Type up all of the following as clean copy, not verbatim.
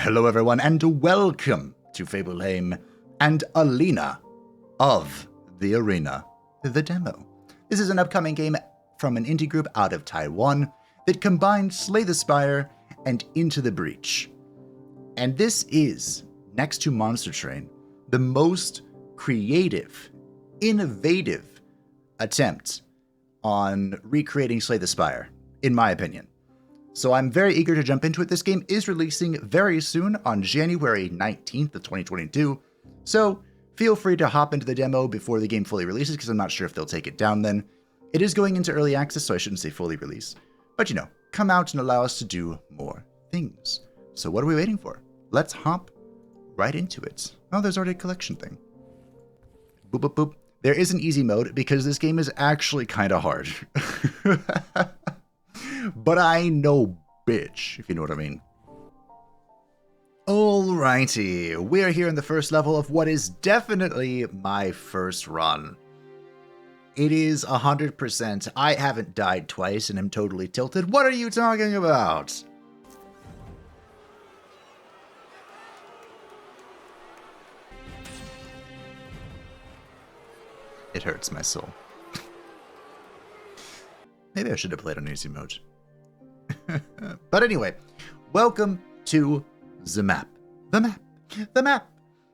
Hello everyone, and welcome to Fableheim and Alina of the Arena, the demo. This is an upcoming game from an indie group out of Taiwan that combines Slay the Spire and Into the Breach. And this is, next to Monster Train, the most creative, innovative attempt on recreating Slay the Spire, in my opinion. So I'm very eager to jump into it. This game is releasing very soon on January 19th of 2022. So feel free to hop into the demo before the game fully releases, because I'm not sure if they'll take it down then. It is going into early access, so I shouldn't say fully release. But come out and allow us to do more things. So what are we waiting for? Let's hop right into it. Oh, there's already a collection thing. Boop, boop, boop. There is an easy mode because this game is actually kind of hard. But I know bitch, if you know what I mean. Alrighty, we're here in the first level of what is definitely my first run. It is 100%. I haven't died twice and am totally tilted. What are you talking about? It hurts my soul. Maybe I should have played on easy mode. But anyway, welcome to the map. The map.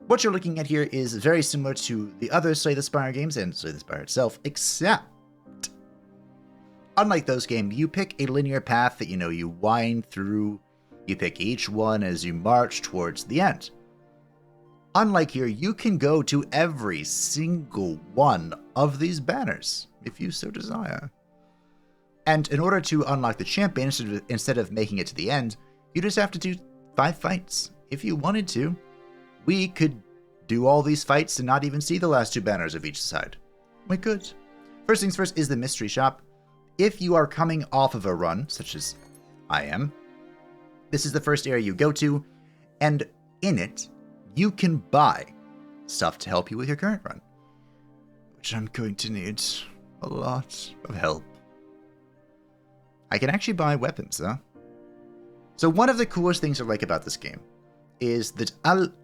What you're looking at here is very similar to the other Slay the Spire games and Slay the Spire itself, except, unlike those games, you pick a linear path that you wind through. You pick each one as you march towards the end. Unlike here, you can go to every single one of these banners, if you so desire. And in order to unlock the champion, instead of making it to the end, you just have to do 5 fights. If you wanted to, we could do all these fights and not even see the last 2 banners of each side. We could. First things first is the mystery shop. If you are coming off of a run, such as I am, this is the first area you go to, and in it, you can buy stuff to help you with your current run, which I'm going to need a lot of help. I can actually buy weapons, though. So one of the coolest things I like about this game is that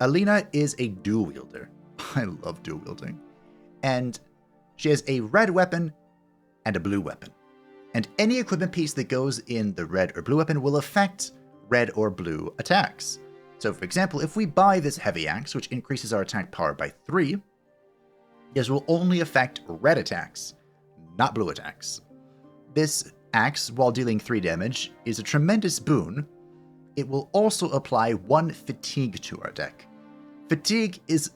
Alina is a dual wielder. I love dual wielding. And she has a red weapon and a blue weapon. And any equipment piece that goes in the red or blue weapon will affect red or blue attacks. So for example, if we buy this heavy axe, which increases our attack power by 3, this will only affect red attacks, not blue attacks. This axe, while dealing 3 damage, is a tremendous boon. It will also apply 1 fatigue to our deck. Fatigue is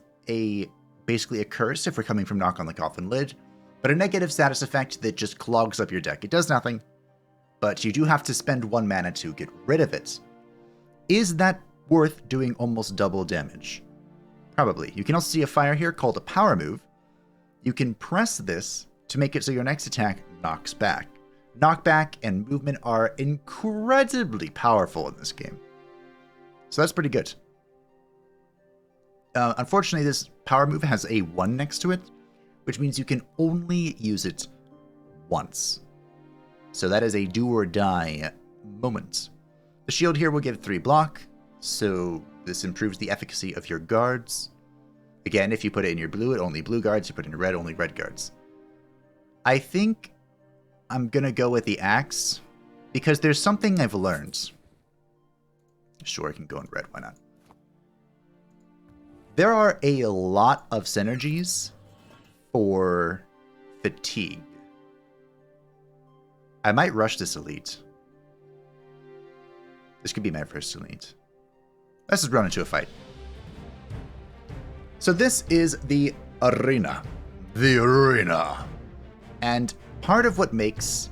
basically a curse if we're coming from Knock on the Coffin Lid, but a negative status effect that just clogs up your deck. It does nothing, but you do have to spend 1 mana to get rid of it. Is that worth doing almost double damage? Probably. You can also see a fire here called a power move. You can press this to make it so your next attack knocks back. Knockback and movement are incredibly powerful in this game. So that's pretty good. Unfortunately, this power move has a 1 next to it, which means you can only use it once. So that is a do or die moment. The shield here will give 3 block, so this improves the efficacy of your guards. Again, if you put it in your blue, it only blue guards. You put it in red, only red guards. I think I'm gonna go with the axe, because there's something I've learned. Sure, I can go in red, why not? There are a lot of synergies for fatigue. I might rush this elite. This could be my first elite. Let's just run into a fight. So this is the arena. The arena. And part of what makes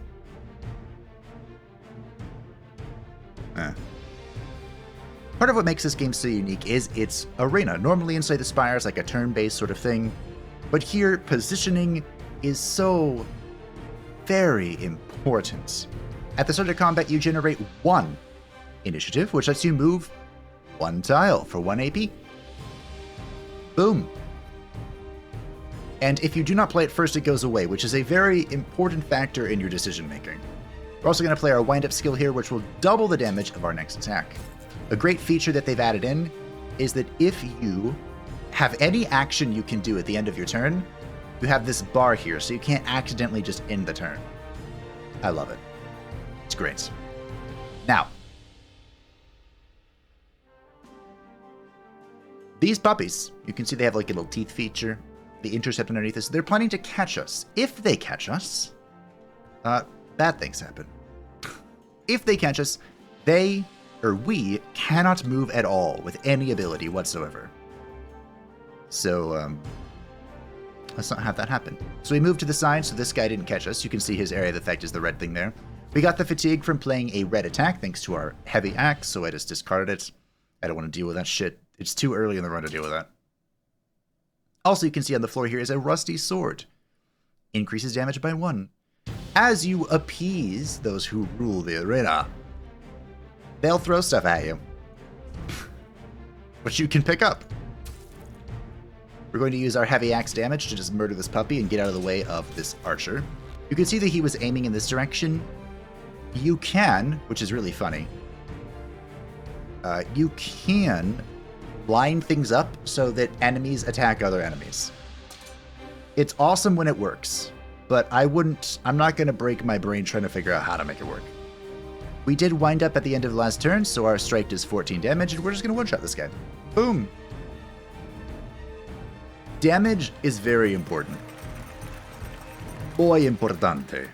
this game so unique is its arena. Normally in Slay the Spire is like a turn-based sort of thing, but here positioning is so very important. At the start of combat, you generate 1 initiative, which lets you move 1 tile for 1 AP. Boom. And if you do not play it first, it goes away, which is a very important factor in your decision making. We're also going to play our wind-up skill here, which will double the damage of our next attack. A great feature that they've added in is that if you have any action you can do at the end of your turn, you have this bar here, so you can't accidentally just end the turn. I love it. It's great. Now, these puppies, you can see they have like a little teeth feature, the intercept underneath this. They're planning to catch us. If they catch us, bad things happen. If they catch us, they, or we, cannot move at all with any ability whatsoever. So, let's not have that happen. So we moved to the side, so this guy didn't catch us. You can see his area of effect is the red thing there. We got the fatigue from playing a red attack thanks to our heavy axe, so I just discarded it. I don't want to deal with that shit. It's too early in the run to deal with that. Also, you can see on the floor here is a rusty sword. Increases damage by 1. As you appease those who rule the arena, they'll throw stuff at you, which you can pick up. We're going to use our heavy axe damage to just murder this puppy and get out of the way of this archer. You can see that he was aiming in this direction. You can, which is really funny, you can line things up so that enemies attack other enemies. It's awesome when it works, but I'm not going to break my brain trying to figure out how to make it work. We did wind up at the end of the last turn, so our strike does 14 damage, and we're just going to one-shot this guy. Boom! Damage is very important. Muy importante.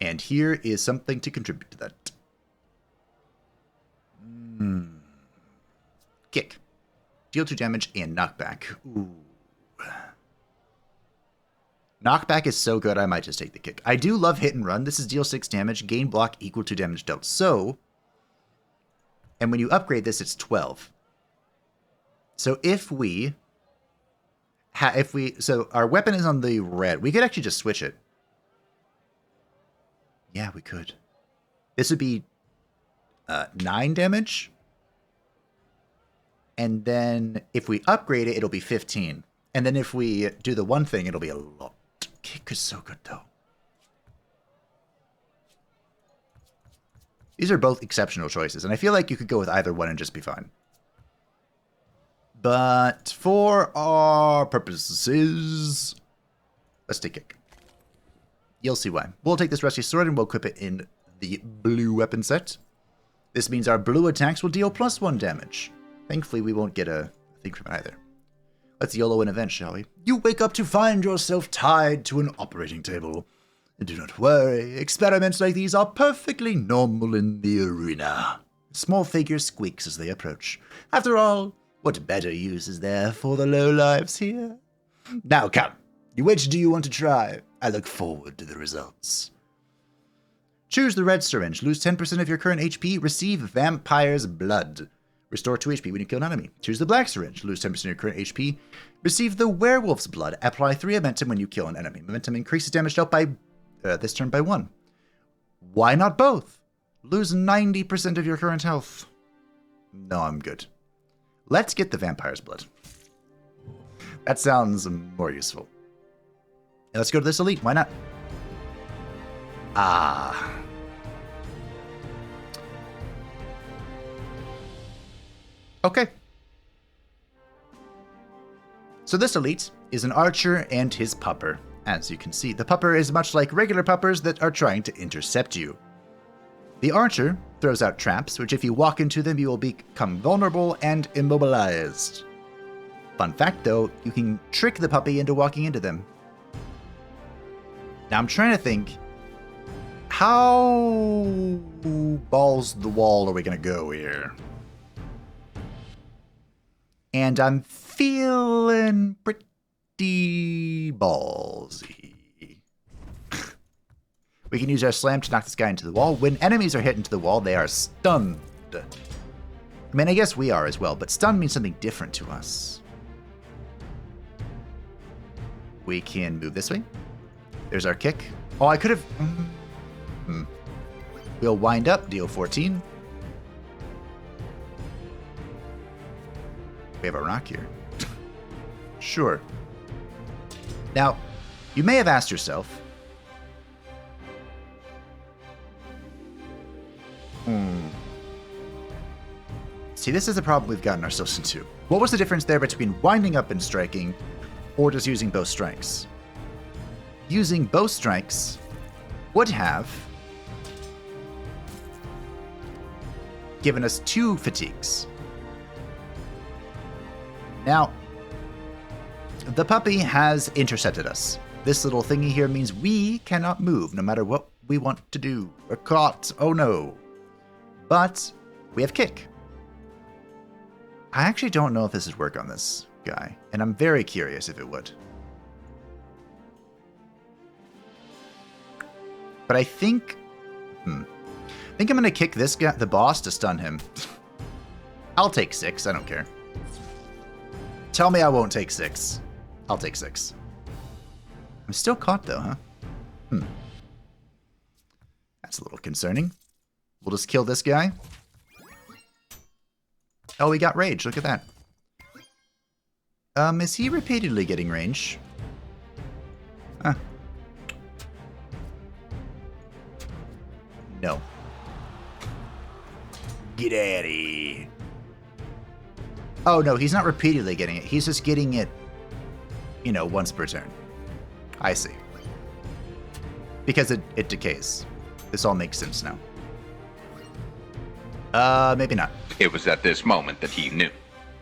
And here is something to contribute to that. Kick. Deal 2 damage and knockback. Ooh. Knockback is so good, I might just take the kick. I do love hit and run. This is deal 6 damage, gain block equal to damage dealt. So, and when you upgrade this, it's 12. So so our weapon is on the red. We could actually just switch it. Yeah, we could. This would be 9 damage. And then if we upgrade it, it'll be 15. And then if we do the one thing, it'll be a lot. Kick is so good, though. These are both exceptional choices, and I feel like you could go with either one and just be fine. But for our purposes, let's take kick. You'll see why. We'll take this rusty sword and we'll equip it in the blue weapon set. This means our blue attacks will deal +1 damage. Thankfully, we won't get a thing from it either. Let's YOLO an event, shall we? You wake up to find yourself tied to an operating table. Do not worry, experiments like these are perfectly normal in the arena. A small figure squeaks as they approach. After all, what better use is there for the lowlifes here? Now come, which do you want to try? I look forward to the results. Choose the red syringe. Lose 10% of your current HP. Receive vampire's blood. Restore 2 HP when you kill an enemy. Choose the black syringe. Lose 10% of your current HP. Receive the werewolf's blood. Apply 3 momentum when you kill an enemy. Momentum increases damage dealt by this turn by 1. Why not both? Lose 90% of your current health. No, I'm good. Let's get the vampire's blood. That sounds more useful. And let's go to this elite. Why not? Ah. Okay. So this elite is an archer and his pupper. As you can see, the pupper is much like regular puppers that are trying to intercept you. The archer throws out traps, which if you walk into them, you will become vulnerable and immobilized. Fun fact though, you can trick the puppy into walking into them. Now I'm trying to think, how balls to the wall are we going to go here? And I'm feeling pretty ballsy. We can use our slam to knock this guy into the wall. When enemies are hit into the wall, they are stunned. I mean, I guess we are as well, but stun means something different to us. We can move this way. There's our kick. Oh, I could have... We'll wind up, deal 14. We have a rock here. Sure. Now, you may have asked yourself, See, this is the problem we've gotten ourselves into. What was the difference there between winding up and striking, or just using both strikes? Using both strikes would have given us 2 fatigues. Now, the puppy has intercepted us. This little thingy here means we cannot move no matter what we want to do. We're caught. Oh no. But we have kick. I actually don't know if this would work on this guy, and I'm very curious if it would. But I think I'm going to kick this guy, the boss, to stun him. I'll take 6. I don't care. Tell me I won't take 6. I'll take 6. I'm still caught, though, huh? That's a little concerning. We'll just kill this guy. Oh, we got rage. Look at that. Is he repeatedly getting range? Huh. No. Get out of here. Oh, no, he's not repeatedly getting it. He's just getting it, you know, once per turn. I see. Because it decays. This all makes sense now. Maybe not. It was at this moment that he knew.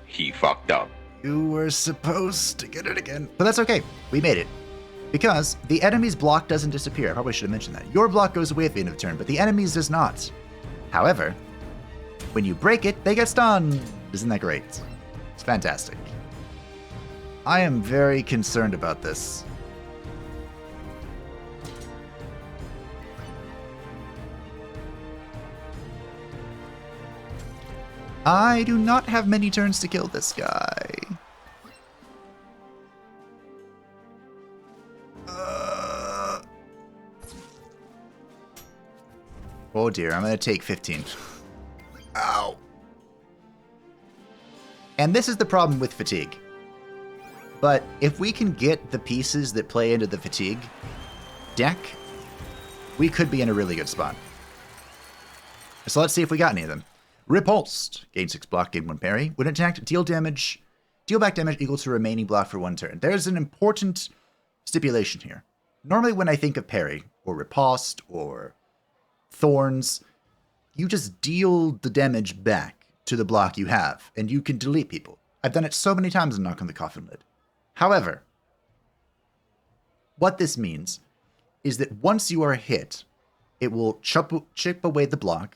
He fucked up. You were supposed to get it again. But that's okay. We made it. Because the enemy's block doesn't disappear. I probably should have mentioned that. Your block goes away at the end of the turn, but the enemy's does not. However, when you break it, they get stunned. Isn't that great? It's fantastic. I am very concerned about this. I do not have many turns to kill this guy. Oh dear, I'm going to take 15. Ow. And this is the problem with fatigue. But if we can get the pieces that play into the fatigue deck, we could be in a really good spot. So let's see if we got any of them. Repulsed. Gain 6 block, gain 1 parry. When attacked, deal back damage equal to remaining block for 1 turn. There's an important stipulation here. Normally when I think of parry, or repulsed, or thorns, you just deal the damage back to the block you have, and you can delete people. I've done it so many times in Knock on the Coffin Lid. However, what this means is that once you are hit, it will chip away the block,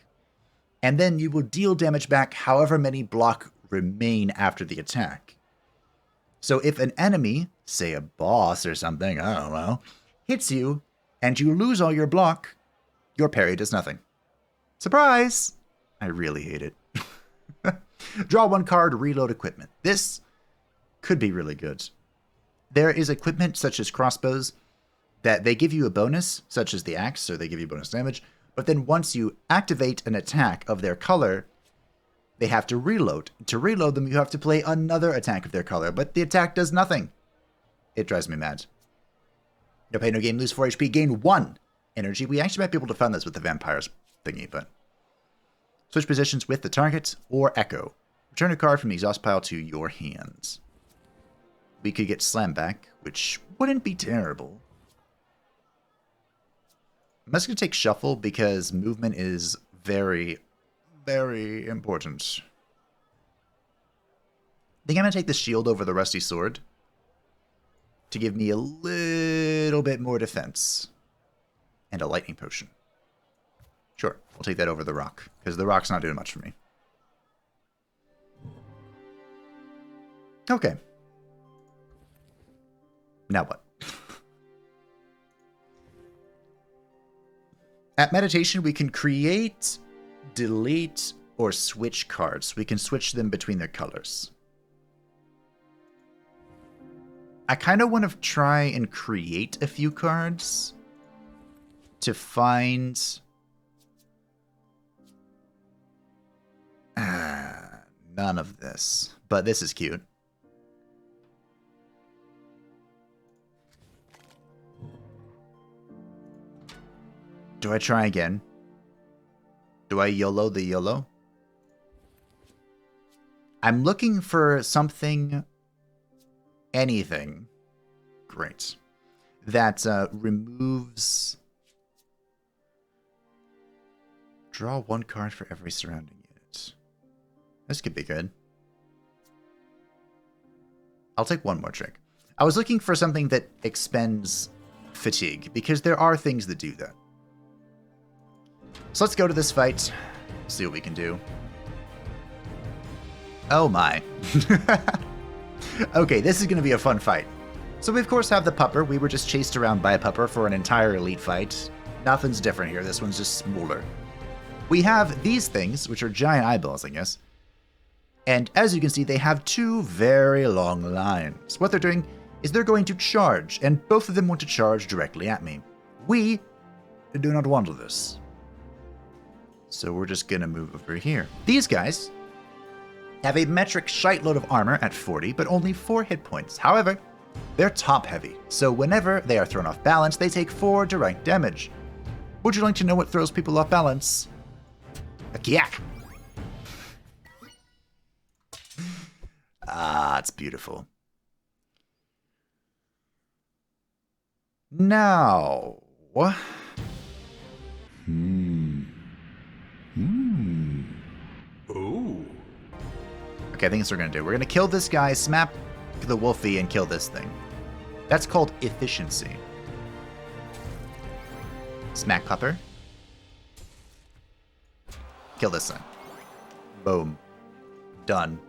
and then you will deal damage back however many block remain after the attack. So if an enemy, say a boss or something, I don't know, hits you, and you lose all your block, your parry does nothing. Surprise! I really hate it. Draw 1 card, reload equipment. This could be really good. There is equipment such as crossbows that they give you a bonus, such as the axe, so they give you bonus damage, but then once you activate an attack of their color, they have to reload. To reload them, you have to play another attack of their color, but the attack does nothing. It drives me mad. No pay, no gain, lose 4 HP, gain 1 energy. We actually might be able to fund this with the vampires thingy, but... Switch positions with the target, or echo. Return a card from the exhaust pile to your hands. We could get slam back, which wouldn't be terrible. I'm just going to take shuffle because movement is very, very important. I think I'm going to take the shield over the rusty sword to give me a little bit more defense. And a lightning potion. Sure, we'll take that over the rock, because the rock's not doing much for me. Okay. Now what? At meditation, we can create, delete, or switch cards. We can switch them between their colors. I kind of want to try and create a few cards to find... none of this. But this is cute. Do I try again? Do I YOLO the YOLO? I'm looking for something, anything, great, that removes... Draw 1 card for every surrounding unit. This could be good. I'll take one more trick. I was looking for something that expends fatigue, because there are things that do that. So let's go to this fight, see what we can do. Oh my. Okay, this is going to be a fun fight. So we of course have the pupper. We were just chased around by a pupper for an entire elite fight. Nothing's different here. This one's just smaller. We have these things, which are giant eyeballs, I guess. And as you can see, they have 2 very long lines. What they're doing is they're going to charge, and both of them want to charge directly at me. We do not want this. So we're just going to move over here. These guys have a metric shite-load of armor at 40, but only 4 hit points. However, they're top-heavy, so whenever they are thrown off balance, they take 4 direct damage. Would you like to know what throws people off balance? A kiak! Ah, it's beautiful. Now... Ooh. Okay, I think that's what we're going to do. We're going to kill this guy, smack the wolfie, and kill this thing. That's called efficiency. Smack pupper. Kill this thing. Boom. Done.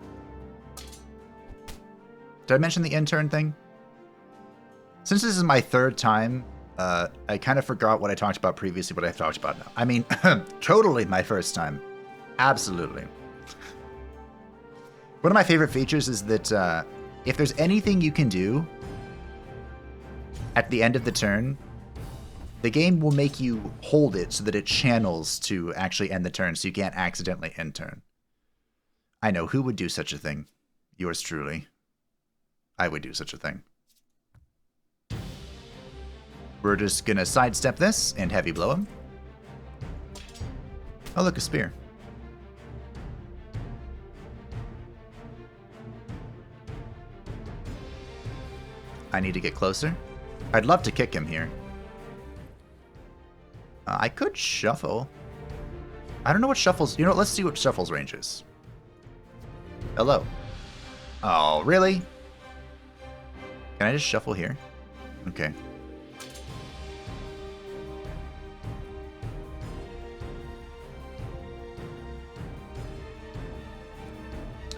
Did I mention the intern thing? Since this is my 3rd time, I kind of forgot what I talked about previously, what I talked about now. I mean, totally my first time. Absolutely. One of my favorite features is that if there's anything you can do at the end of the turn, the game will make you hold it so that it channels to actually end the turn, so you can't accidentally end turn. I know, who would do such a thing? Yours truly. I would do such a thing. We're just gonna sidestep this and heavy blow him. Oh look, a spear. I need to get closer. I'd love to kick him here. I could shuffle. I don't know what shuffles... You know what, let's see what shuffle's range is. Hello. Oh, really? Can I just shuffle here? Okay.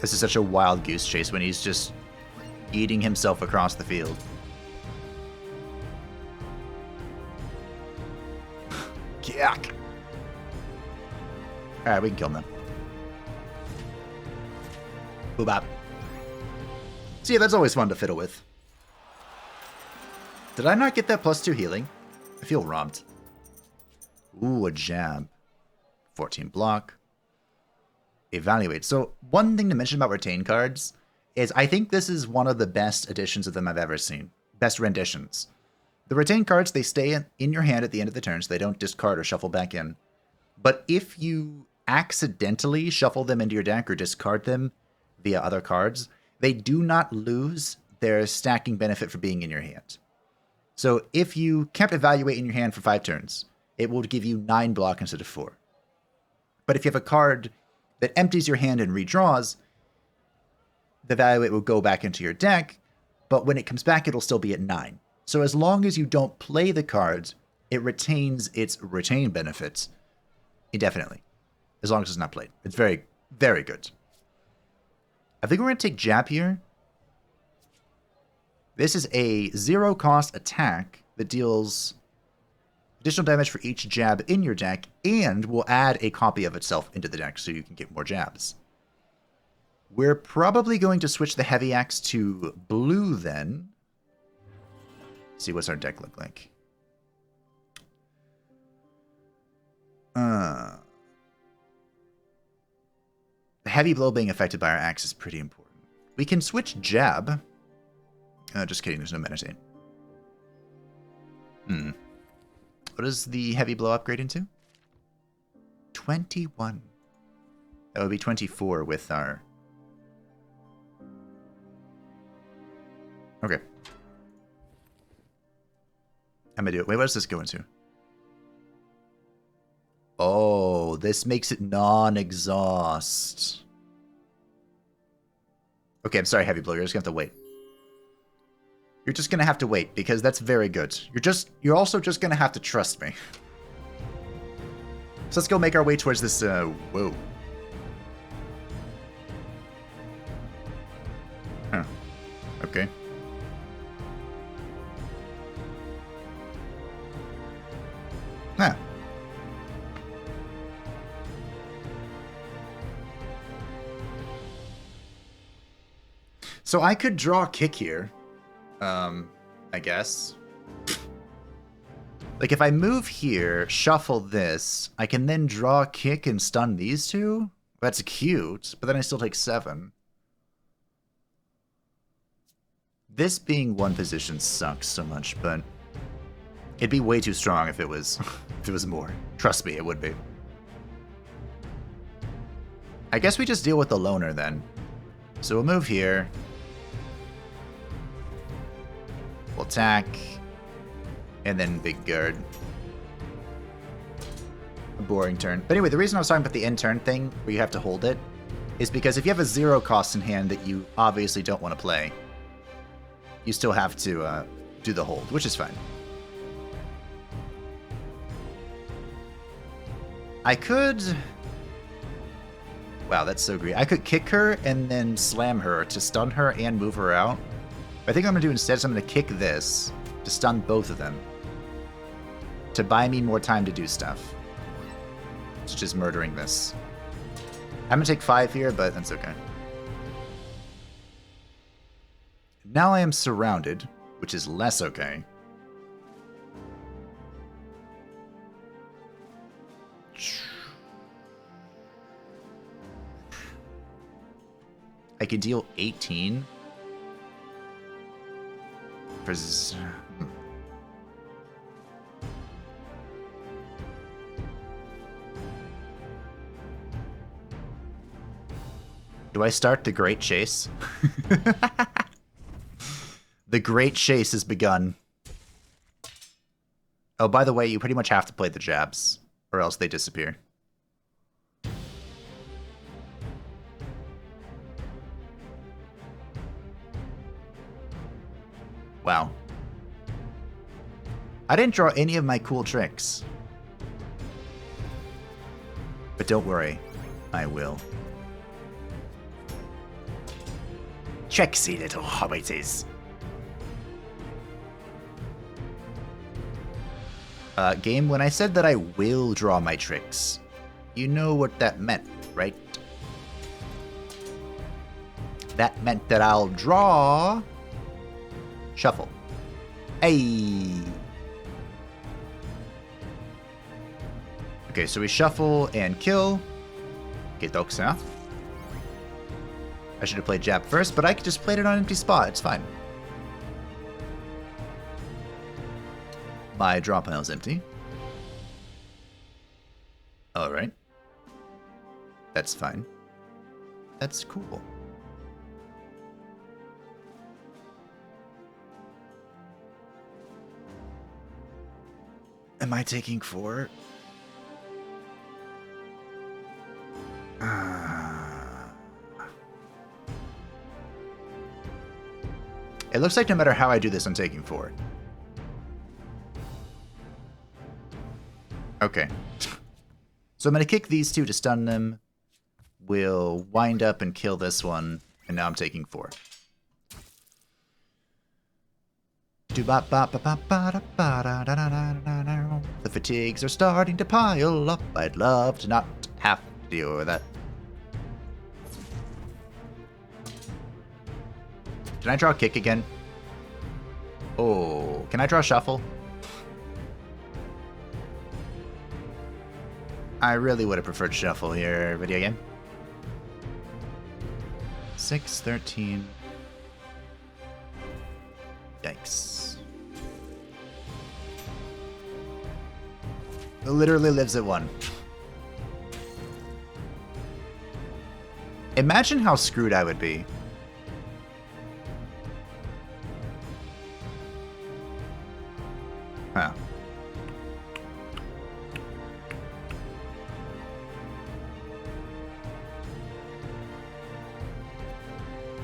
This is such a wild goose chase when he's just eating himself across the field. Yuck. Alright, we can kill him then. Boobop. See, that's always fun to fiddle with. Did I not get that +2 healing? I feel robbed. Ooh, a jab. 14 block. Evaluate. So, one thing to mention about retain cards is I think this is one of the best editions of them I've ever seen. Best renditions. The retain cards, they stay in your hand at the end of the turn, so they don't discard or shuffle back in. But if you accidentally shuffle them into your deck or discard them via other cards, they do not lose their stacking benefit for being in your hand. So if you kept Evaluate in your hand for 5 turns, it will give you 9 block instead of 4. But if you have a card that empties your hand and redraws, the Evaluate will go back into your deck, but when it comes back, it'll still be at 9. So as long as you don't play the card, it retains its retain benefits indefinitely, as long as it's not played. It's very, very good. I think we're going to take Jab here. This is a 0-cost attack that deals additional damage for each jab in your deck and will add a copy of itself into the deck so you can get more jabs. We're probably going to switch the heavy axe to blue then. See what's our deck look like. The heavy blow being affected by our axe is pretty important. We can switch jab. Just kidding, there's no meditate. What does the heavy blow upgrade into? 21. That would be 24 with our Okay. I'm gonna do it. Wait, what does this go into? Oh, this makes it non-exhaust. Okay, I'm sorry, Heavy Blow. You're just gonna have to wait. You're just gonna have to wait, because that's very good. You're also just gonna have to trust me. So let's go make our way towards this, whoa. Huh. Okay. Huh. So I could draw a kick here. I guess. Like, if I move here, shuffle this, I can then draw a kick and stun these two? That's cute, but then I still take 7. This being one position sucks so much, but it'd be way too strong if it was more. Trust me, it would be. I guess we just deal with the loner then. So we'll move here. We'll attack. And then big guard. A boring turn. But anyway, the reason I was talking about the end turn thing, where you have to hold it, is because if you have a 0 cost in hand that you obviously don't want to play, you still have to do the hold, which is fine. I could... Wow, that's so great. I could kick her and then slam her to stun her and move her out. But I think what I'm going to do instead is I'm going to kick this to stun both of them. To buy me more time to do stuff. Such as murdering this. I'm going to take 5 here, but that's okay. Now I am surrounded, which is less okay. I could deal 18. Do I start the Great Chase? The Great Chase has begun. Oh, by the way, you pretty much have to play the jabs, or else they disappear. Wow. I didn't draw any of my cool tricks. But don't worry, I will. Tricksy little hobbitses. Game, when I said that I will draw my tricks, you know what that meant, right? That meant that I'll draw... Shuffle. Hey! Okay, so we shuffle and kill. Get Doxa. I should have played jab first, but I just played it on an empty spot. It's fine. My draw pile is empty. Alright. That's fine. That's cool. Am I taking 4? It looks like no matter how I do this, I'm taking 4. Okay. So I'm going to kick these two to stun them. We'll wind up and kill this one. And now I'm taking 4. The fatigues are starting to pile up. I'd love to not have to deal with that. Can I draw a kick again? Oh, can I draw a shuffle? I really would have preferred shuffle here, video game. 6, 13. Yikes. It literally lives at 1. Imagine how screwed I would be. Huh.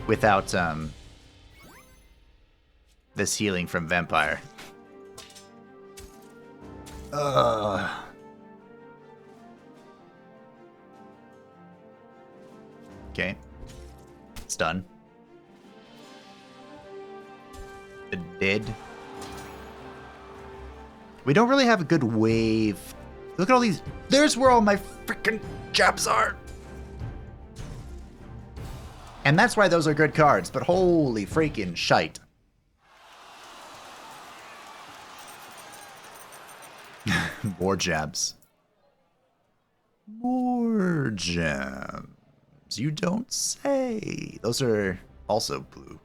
Without, this healing from Vampire. Okay. It's done. Dead. We don't really have a good wave. Look at all these. There's where all my freaking jabs are. And that's why those are good cards, but holy freaking shite. More jabs. More jabs. You don't say. Those are also blue.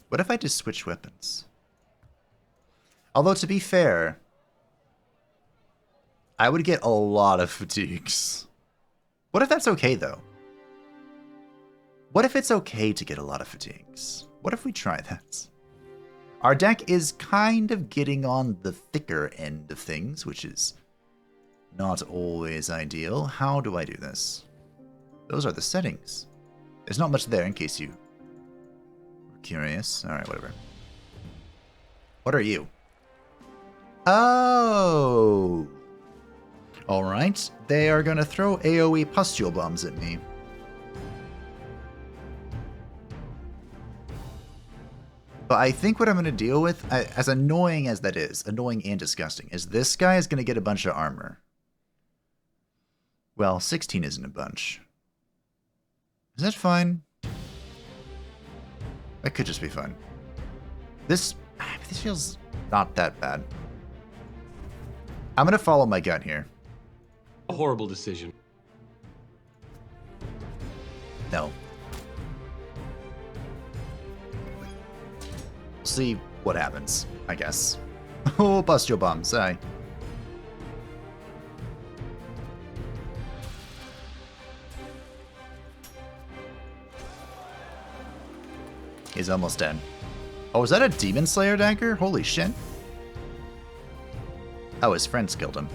What if I just switch weapons? Although, to be fair, I would get a lot of fatigues. What if that's okay, though? What if it's okay to get a lot of fatigues? What if we try that? Our deck is kind of getting on the thicker end of things, which is not always ideal. How do I do this? Those are the settings. There's not much there in case you were curious. Alright, whatever. What are you? Oh! Alright, they are gonna throw AoE pustule bombs at me. But I think what I'm going to deal with, as annoying as that is, annoying and disgusting, is this guy is going to get a bunch of armor. Well, 16 isn't a bunch. Is that fine? That could just be fun. This feels not that bad. I'm going to follow my gut here. A horrible decision. No. See what happens, I guess. Oh, bust your bombs, aye. He's almost dead. Oh, is that a Demon Slayer dagger? Holy shit. Oh, his friends killed him.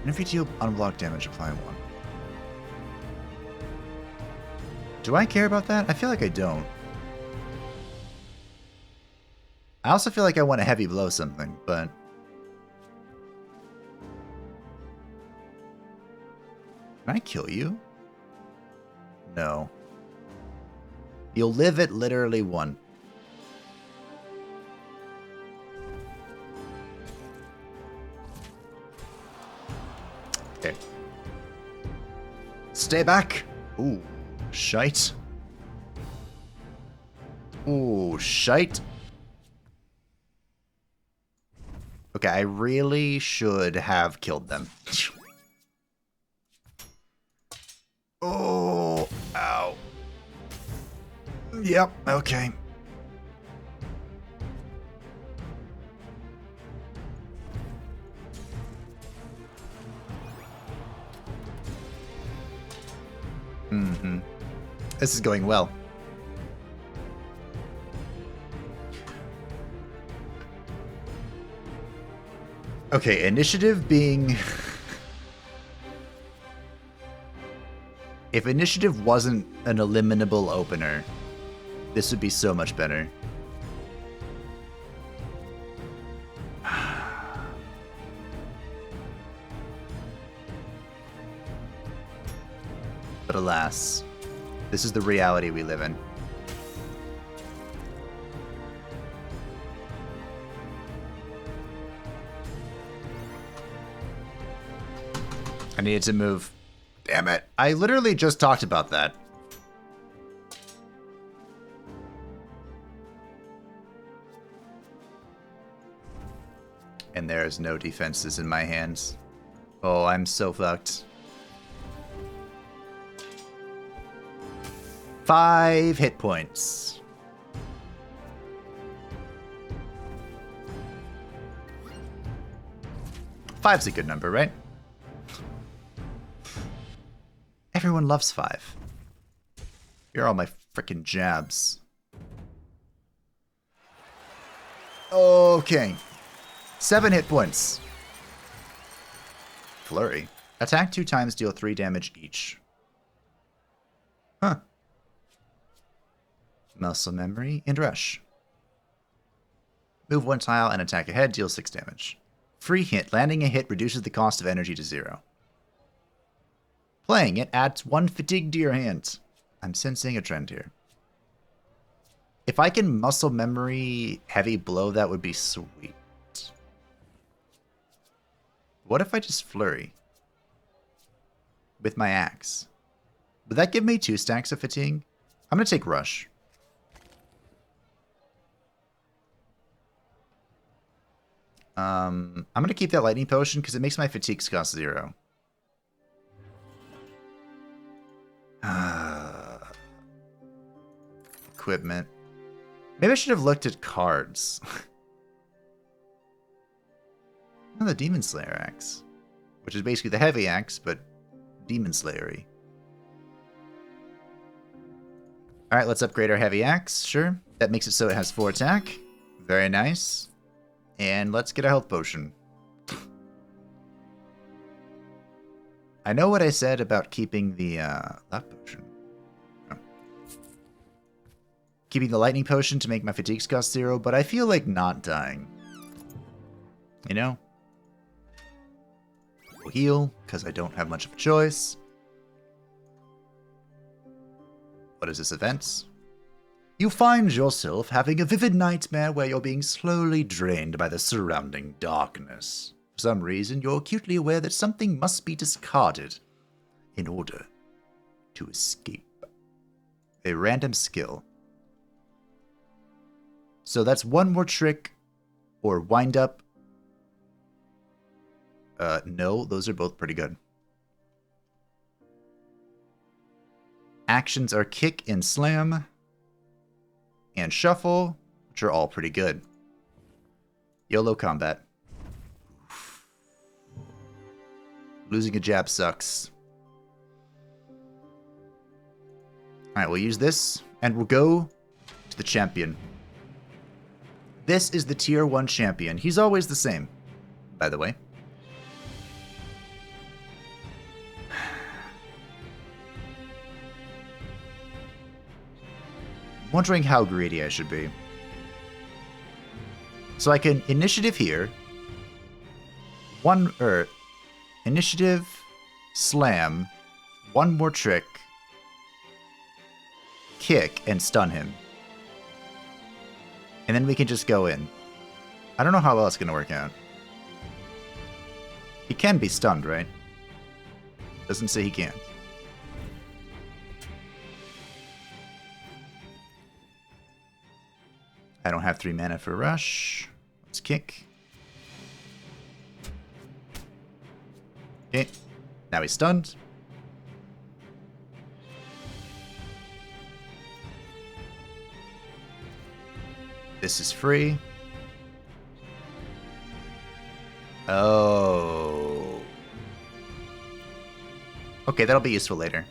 And if you deal unblocked damage, apply 1. Do I care about that? I feel like I don't. I also feel like I want to heavy blow something, but... Can I kill you? No. You'll live at literally 1. Okay. Stay back! Ooh, shite. Ooh, shite. Okay, I really should have killed them. Oh, ow. Yep, okay. Mm-hmm. This is going well. Okay, initiative being... If initiative wasn't an eliminable opener, this would be so much better. But alas, this is the reality we live in. I needed to move. Damn it. I literally just talked about that. And there is no defenses in my hands. Oh, I'm so fucked. 5 hit points. Five's a good number, right? Everyone loves 5. You're all my frickin' jabs. Okay. 7 hit points. Flurry. Attack 2 times, deal 3 damage each. Huh. Muscle memory and rush. Move 1 tile and attack ahead, deal 6 damage. Free hit. Landing a hit reduces the cost of energy to 0. Playing it adds 1 fatigue to your hand. I'm sensing a trend here. If I can muscle memory heavy blow, that would be sweet. What if I just flurry? With my axe. Would that give me 2 stacks of fatigue? I'm going to take rush. I'm going to keep that lightning potion because it makes my fatigues cost 0. Equipment. Maybe I should have looked at cards. Oh, the Demon Slayer axe. Which is basically the heavy axe, but Demon Slayery. Alright, let's upgrade our heavy axe. Sure. That makes it so it has 4 attack. Very nice. And let's get a health potion. I know what I said about keeping the life potion. Oh. Keeping the lightning potion to make my fatigues cost 0, but I feel like not dying. You know? We'll heal, because I don't have much of a choice. What is this, events? You find yourself having a vivid nightmare where you're being slowly drained by the surrounding darkness. For some reason, you're acutely aware that something must be discarded in order to escape. A random skill. So that's 1 more trick or wind up. No, those are both pretty good. Actions are kick and slam and shuffle, which are all pretty good. YOLO combat. Losing a jab sucks. Alright, we'll use this, and we'll go to the champion. This is the tier 1 champion. He's always the same, by the way. Wondering how greedy I should be. So I can initiative here. Initiative, slam, 1 more trick, kick, and stun him. And then we can just go in. I don't know how well it's going to work out. He can be stunned, right? Doesn't say he can't. I don't have 3 mana for rush. Let's kick. Okay. Now he's stunned. This is free. Oh. Okay, that'll be useful later.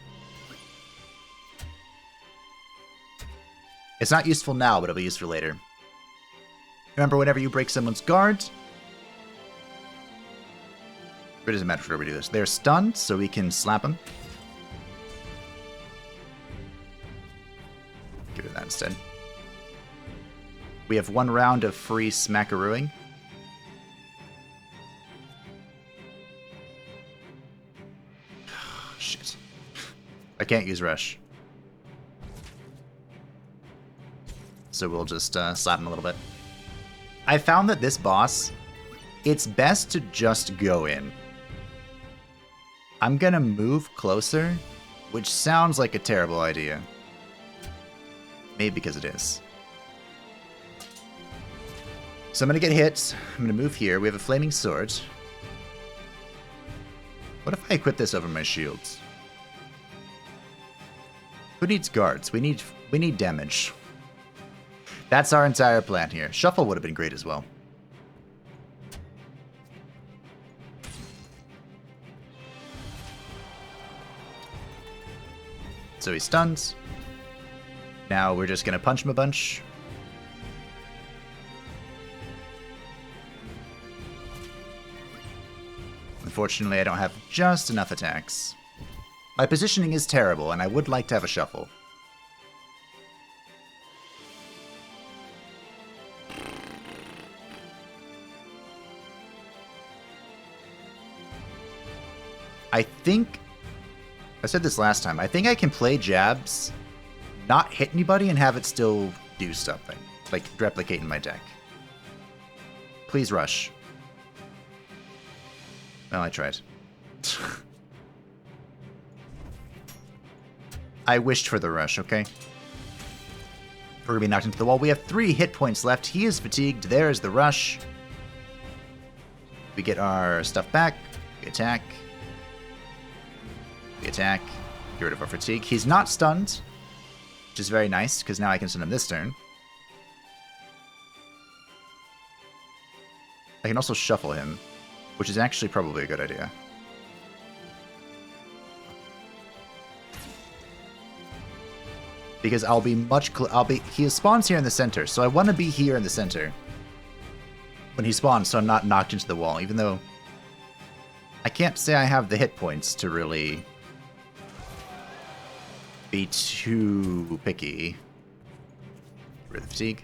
It's not useful now, but it'll be useful later. Remember, whenever you break someone's guard, it doesn't matter where we do this. They're stunned, so we can slap them. Give it that instead. We have 1 round of free smackarooing. Shit. I can't use rush. So we'll just slap him a little bit. I found that this boss, it's best to just go in. I'm gonna move closer, which sounds like a terrible idea. Maybe because it is. So I'm gonna get hit. I'm gonna move here. We have a flaming sword. What if I equip this over my shields? Who needs guards? We need damage. That's our entire plan here. Shuffle would have been great as well. So he's stunned. Now we're just going to punch him a bunch. Unfortunately, I don't have just enough attacks. My positioning is terrible, and I would like to have a shuffle. I think, I said this last time, I think I can play jabs, not hit anybody, and have it still do something. Like, replicate in my deck. Please rush. Well, I tried. I wished for the rush, okay? We're gonna be knocked into the wall. We have 3 hit points left. He is fatigued. There's the rush. We get our stuff back. We attack. We attack. Get rid of our fatigue. He's not stunned, which is very nice, because now I can stun him this turn. I can also shuffle him, which is actually probably a good idea. Because I'll be he spawns here in the center, so I want to be here in the center when he spawns, so I'm not knocked into the wall, even though I can't say I have the hit points to really be too picky. Get rid of the fatigue.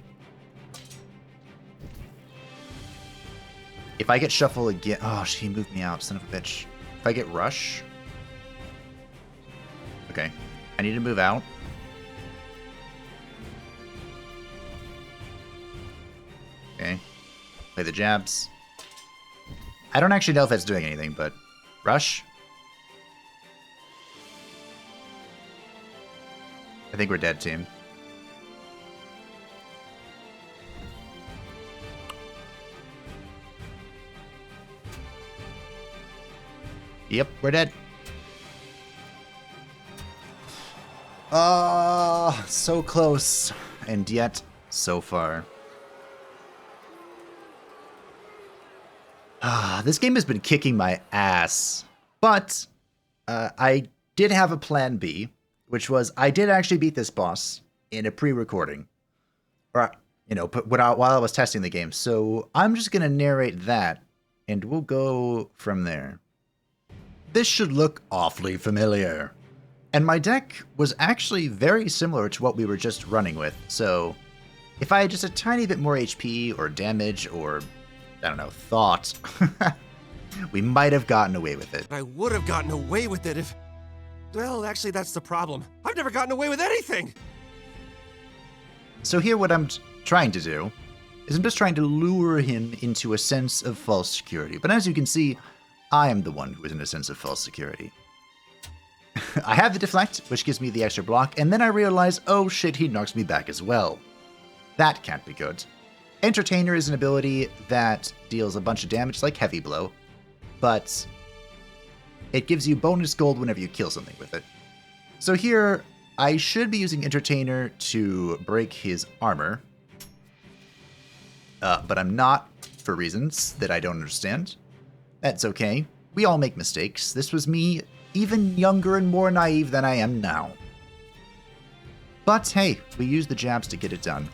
If I get shuffle again, oh, she moved me out, son of a bitch. If I get rush, okay, I need to move out. Okay, play the jabs. I don't actually know if that's doing anything, but rush. I think we're dead, team. Yep, we're dead. So close, and yet so far. This game has been kicking my ass, but I did have a plan B, which was I did actually beat this boss in a pre-recording, or while I was testing the game. So I'm just gonna narrate that, and we'll go from there. This should look awfully familiar. And my deck was actually very similar to what we were just running with, so if I had just a tiny bit more HP or damage or, I don't know, thought, we might have gotten away with it. I would have gotten away with it if... Well, actually, that's the problem. I've never gotten away with anything! So here what I'm trying to do is I'm just trying to lure him into a sense of false security. But as you can see, I am the one who is in a sense of false security. I have the deflect, which gives me the extra block, and then I realize, oh shit, he knocks me back as well. That can't be good. Entertainer is an ability that deals a bunch of damage, like Heavy Blow, but it gives you bonus gold whenever you kill something with it. So here, I should be using Entertainer to break his armor, but I'm not, for reasons that I don't understand. That's okay. We all make mistakes. This was me, even younger and more naive than I am now. But hey, we used the jabs to get it done.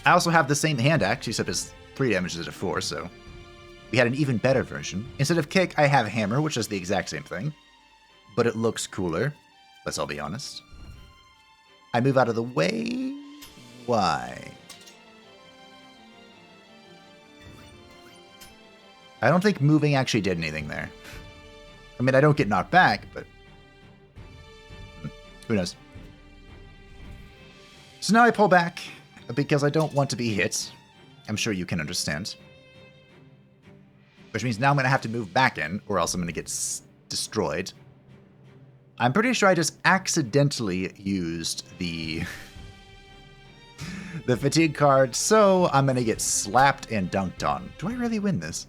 I also have the same hand axe, except it's 3 damage instead of 4, so we had an even better version. Instead of kick, I have hammer, which is the exact same thing, but it looks cooler. Let's all be honest. I move out of the way. Why? I don't think moving actually did anything there. I mean, I don't get knocked back, but who knows? So now I pull back because I don't want to be hit. I'm sure you can understand. Which means now I'm going to have to move back in, or else I'm going to get destroyed. I'm pretty sure I just accidentally used the fatigue card, so I'm going to get slapped and dunked on. Do I really win this?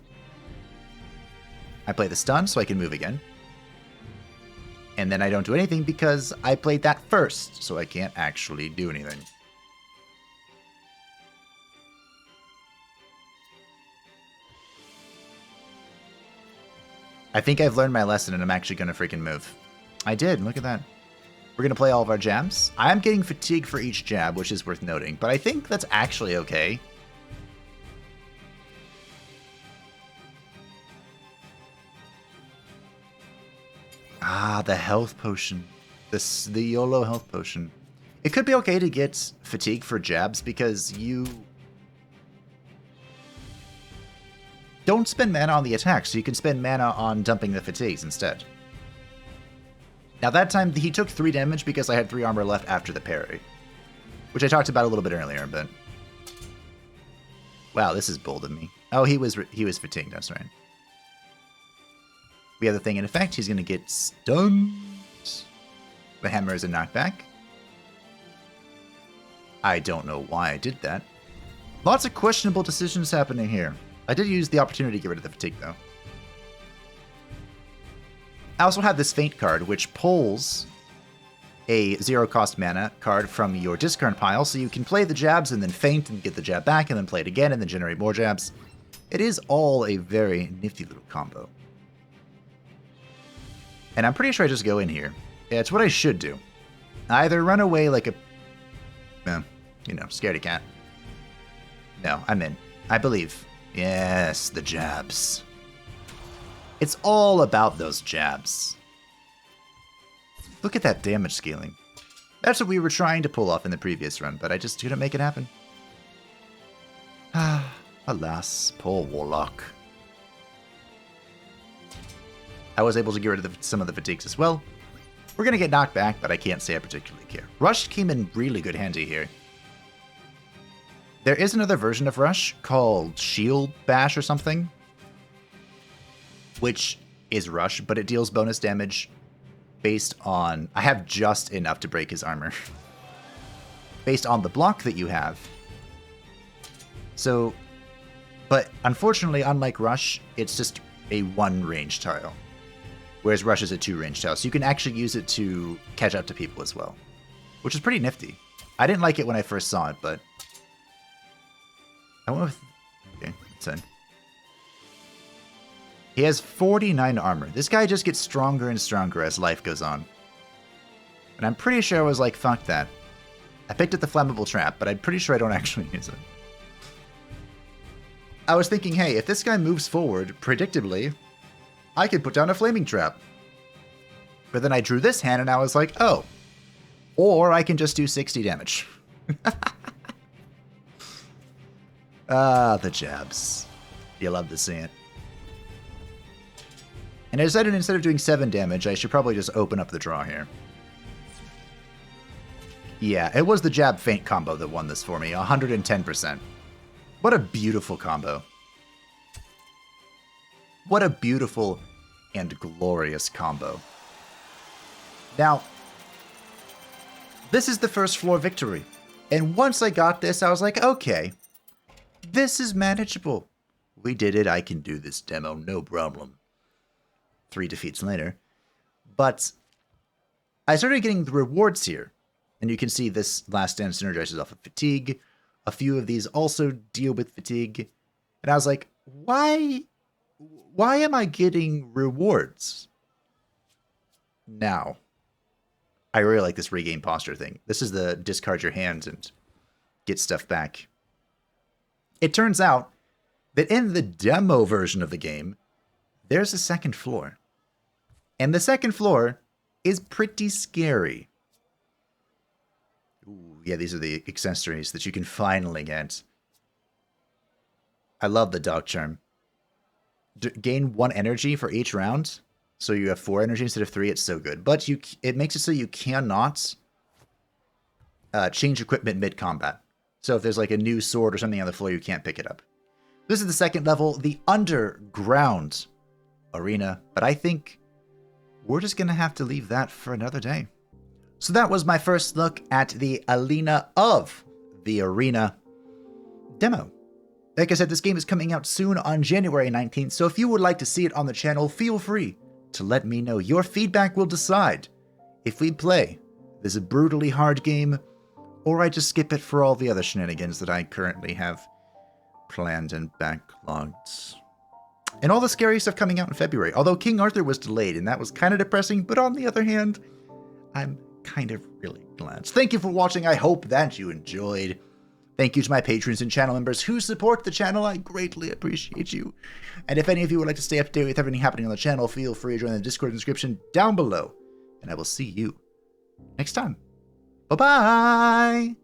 I play the stun so I can move again. And then I don't do anything because I played that first, so I can't actually do anything. I think I've learned my lesson and I'm actually going to freaking move. I did, look at that. We're going to play all of our jabs. I'm getting fatigue for each jab, which is worth noting, but I think that's actually okay. Ah, the health potion. The YOLO health potion. It could be okay to get fatigue for jabs because you don't spend mana on the attack, so you can spend mana on dumping the fatigues instead. Now that time he took 3 damage because I had 3 armor left after the parry, which I talked about a little bit earlier, but wow, this is bold of me. Oh, he was fatigued, that's right. We have the thing in effect. He's going to get stunned. The hammer is a knockback. I don't know why I did that. Lots of questionable decisions happening here. I did use the opportunity to get rid of the fatigue, though. I also have this Feint card, which pulls a 0-cost mana card from your discard pile, so you can play the jabs and then feint and get the jab back, and then play it again and then generate more jabs. It is all a very nifty little combo. And I'm pretty sure I just go in here. Yeah, it's what I should do. I either run away like a, scaredy cat. No, I'm in. I believe. Yes, the jabs. It's all about those jabs. Look at that damage scaling. That's what we were trying to pull off in the previous run, but I just couldn't make it happen. Alas, poor Warlock. I was able to get rid of some of the fatigues as well. We're going to get knocked back, but I can't say I particularly care. Rush came in really good handy here. There is another version of Rush called Shield Bash or something, which is Rush, but it deals bonus damage based on... I have just enough to break his armor. Based on the block that you have. So, but unfortunately, unlike Rush, it's just a 1 range tile. Whereas Rush is a 2 range tile, so you can actually use it to catch up to people as well. Which is pretty nifty. I didn't like it when I first saw it, but... I went with... Okay, that's in. He has 49 armor. This guy just gets stronger and stronger as life goes on. And I'm pretty sure I was like, fuck that. I picked up the flammable trap, but I'm pretty sure I don't actually use it. I was thinking, hey, if this guy moves forward, predictably, I could put down a flaming trap. But then I drew this hand and I was like, oh. Or I can just do 60 damage. Ah, the jabs. You love to see it. And I decided instead of doing 7 damage, I should probably just open up the draw here. Yeah, it was the jab feint combo that won this for me, 110%. What a beautiful combo. What a beautiful and glorious combo. Now, this is the first floor victory. And once I got this, I was like, okay, this is manageable. We did it. I can do this demo, no problem. 3 defeats later. But I started getting the rewards here. And you can see this last stand synergizes off of fatigue. A few of these also deal with fatigue. And I was like, why am I getting rewards? Now, I really like this regain posture thing. This is the discard your hand and get stuff back. It turns out that in the demo version of the game, there's a second floor. And the second floor is pretty scary. Ooh, yeah, these are the accessories that you can finally get. I love the dog charm. Gain 1 energy for each round. So you have 4 energy instead of 3. It's so good. But it makes it so you cannot change equipment mid-combat. So if there's like a new sword or something on the floor, you can't pick it up. This is the second level, the underground arena. But I think we're just going to have to leave that for another day. So that was my first look at the Alina of the Arena demo. Like I said, this game is coming out soon on January 19th, so if you would like to see it on the channel, feel free to let me know. Your feedback will decide if we play this brutally hard game, or I just skip it for all the other shenanigans that I currently have planned and backlogged. And all the scary stuff coming out in February, although King Arthur was delayed, and that was kind of depressing, but on the other hand, I'm kind of really glad. Thank you for watching. I hope that you enjoyed. Thank you to my patrons and channel members who support the channel. I greatly appreciate you. And if any of you would like to stay up to date with everything happening on the channel, feel free to join the Discord description down below. And I will see you next time. Bye-bye!